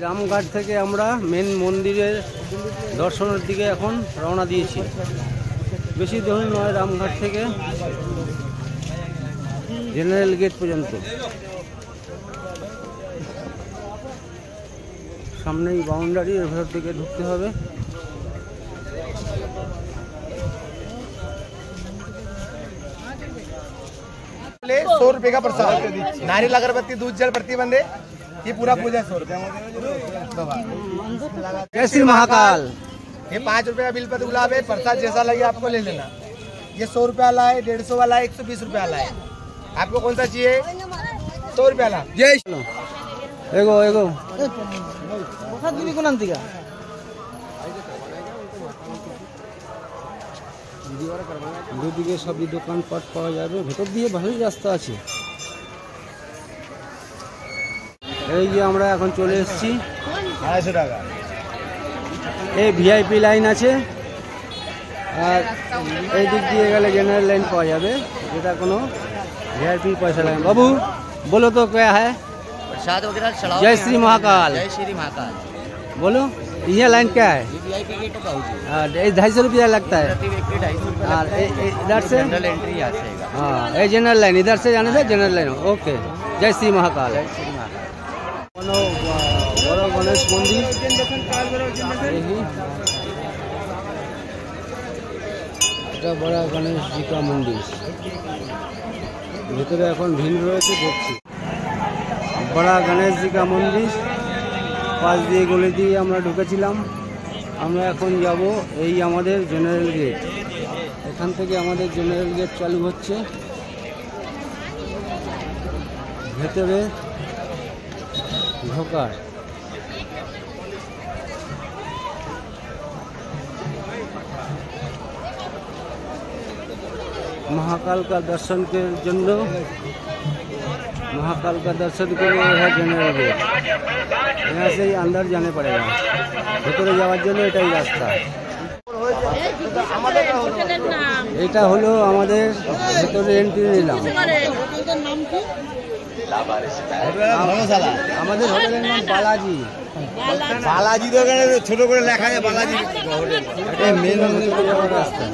রামঘাট থেকে আমরা মেন মন্দিরের দর্শনের দিকে এখন রওনা দিয়েছি। বেশি দূর নয়, রামঘাট থেকে জেনারেল গেট পর্যন্ত। সামনেই বাউন্ডারি, এর ভেতর থেকে ঢুকতে হবে। ₹100 का प्रसाद, नारियल अगरबत्ती दूध जल प्रति बंदे, ये पूरा पूजा 100 रुपया। जय श्री महाकाल। ये ₹5 बिल पर गुलाब है, प्रसाद जैसा लगे आपको ले लेना। ये 100 रुपया वाला है, 150 वाला है, 120 रुपया वाला है। आपको कौन सा चाहिए? 100 रुपया वाला। जय एगो एगो দুদিকে সবই দোকানপাট পাওয়া যাবে। ভেতর দিয়ে ভালোই রাস্তা আছে। এই যে আমরা এখন চলে এসেছি। 250 টাকা। এই ভিআইপি লাইন আছে, আর এই দিক দিয়ে গেলে জেনারেল লাইন পাওয়া যাবে, যেটা কোনো ভিআইপি पयसा लगे। बाबू बोलो तो क्या है? प्रसाद वगैरह चढ़ाओ। जय श्री महाकाल। जय श्री महाकाल। बोलो ये लाइन क्या है? वीआईपी गेट का होगी। 250 रुपया लगता है। प्रति व्यक्ति 250 रुपया। और इधर से जनरल एंट्री यहाँ से आएगा। हाँ, ये जनरल लाइन, इधर से जाने से जनरल लाइन। ओके, जय श्री महाकाल। जय श्री महाकाल। বড় গণেশ মন্দির, এটা বড় গণেশ জি কা মন্দির। ভেতরে এখন ভিড় রয়েছে, দেখছি। বড় গণেশ জি কা মন্দির, পাশ দিয়ে গলি দিয়ে আমরা ঢুকেছিলাম। আমরা এখন যাব এই আমাদের জেনারেল গেট। এখান থেকে আমাদের জেনারেল গেট চালু হচ্ছে। ভেতরে ঢোকার महाकाल का दर्शन के जन्य, महाकाल का दर्शन के लिए है जनरल गेट। यहाँ से ही अंदर जाने पड़ेगा। ভেতরে যাওয়ার জন্য এটাই রাস্তা। এটা হলো আমাদের ভেতরে এন্ট্রি নিলাম। আমাদের হোটেলের নাম বালাজি। बालाजी तो ছোট করে লেখা আছে বালাজি হোটেল। এটা মেন মন্দিরে যাওয়ার রাস্তা।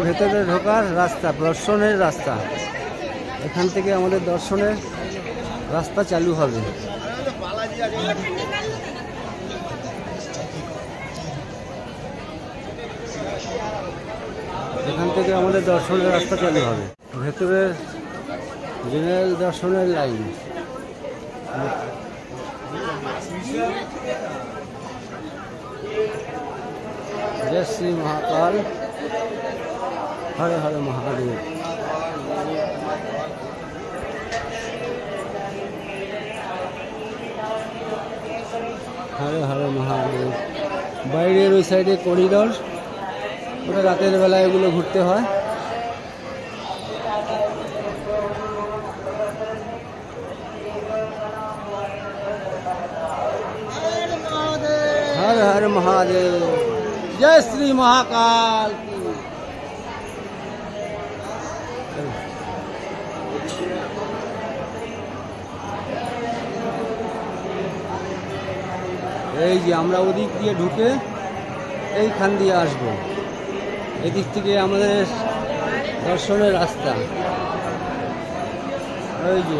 ভেতরে ঢোকার রাস্তা, দর্শনের রাস্তা। এখান থেকে আমাদের দর্শনের রাস্তা চালু হবে। এখান থেকে আমাদের দর্শনের রাস্তা চালু হবে। ভেতরের জেনারেল দর্শনের লাইন। जय श्री महाकाल, हर हर महादेव। हर हर महादेव। বাইরের ওই সাইডে করিডোর, ওটা রাতের বেলা এগুলো ঘুরতে হয়। हर हर महादेव। जय श्री महाकाल की। এই যে আমরা ওদিক দিয়ে ঢুকে এইখান দিয়ে আসবো। এদিক থেকে আমাদের দর্শনের রাস্তা। ওই যে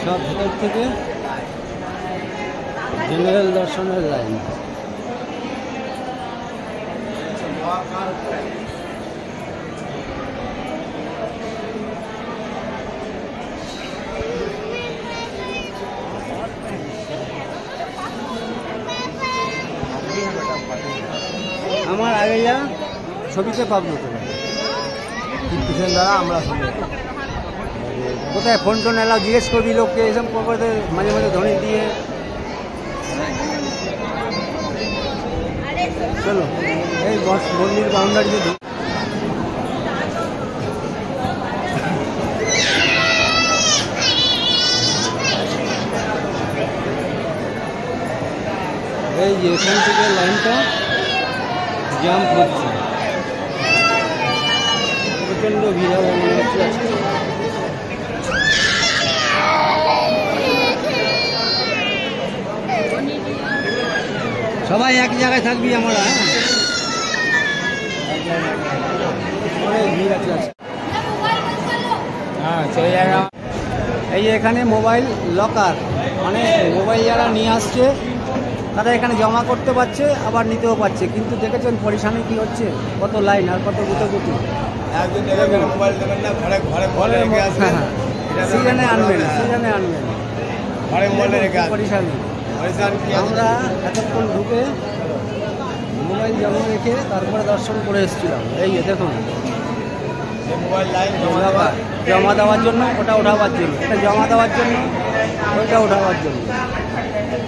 সব ভেতর থেকে জেনারেল দর্শনের লাইন। আমার আগে যা ছবিতে পাবো তোরা পিছন দ্বারা আমরা কোথায় ফোন টোন এলাও জিজ্ঞেস করবি লোককে, এসব করতে মাঝে মাঝে ধনী দিয়ে। চলো এই মন্দির বাউন্ডারিতে ঢুক এই যে এখান থেকে লাইনটা জাম্প হচ্ছে, প্রচণ্ড ভিড় হবে মনে হচ্ছে আজকে। সবাই এক জায়গায় থাকবি আমরা, অনেক ভিড় আছে আজকে। হ্যাঁ সেই জায়গা এই যে এখানে মোবাইল লকার, মানে মোবাইল যারা নিয়ে আসছে তারা এখানে জমা করতে পারছে, আবার নিতেও পারছে। কিন্তু দেখেছেন পরিশানি কি হচ্ছে, কত লাইন আর কত গুটোগুটি। সিজনে আনবেন, সিজনে আনবেন, পরিশানি। আমরা এতক্ষণ ঢুকে মোবাইল জমা রেখে তারপরে দর্শন করে এসেছিলাম। এই যে দেখুন জমা দেওয়ার জন্য, ওটা ওঠাবার জন্য, এটা জমা দেওয়ার জন্য, ওইটা ওঠাবার জন্য।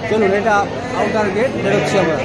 চলুন, এটা আউটার গেট বেরোচ্ছি আমরা।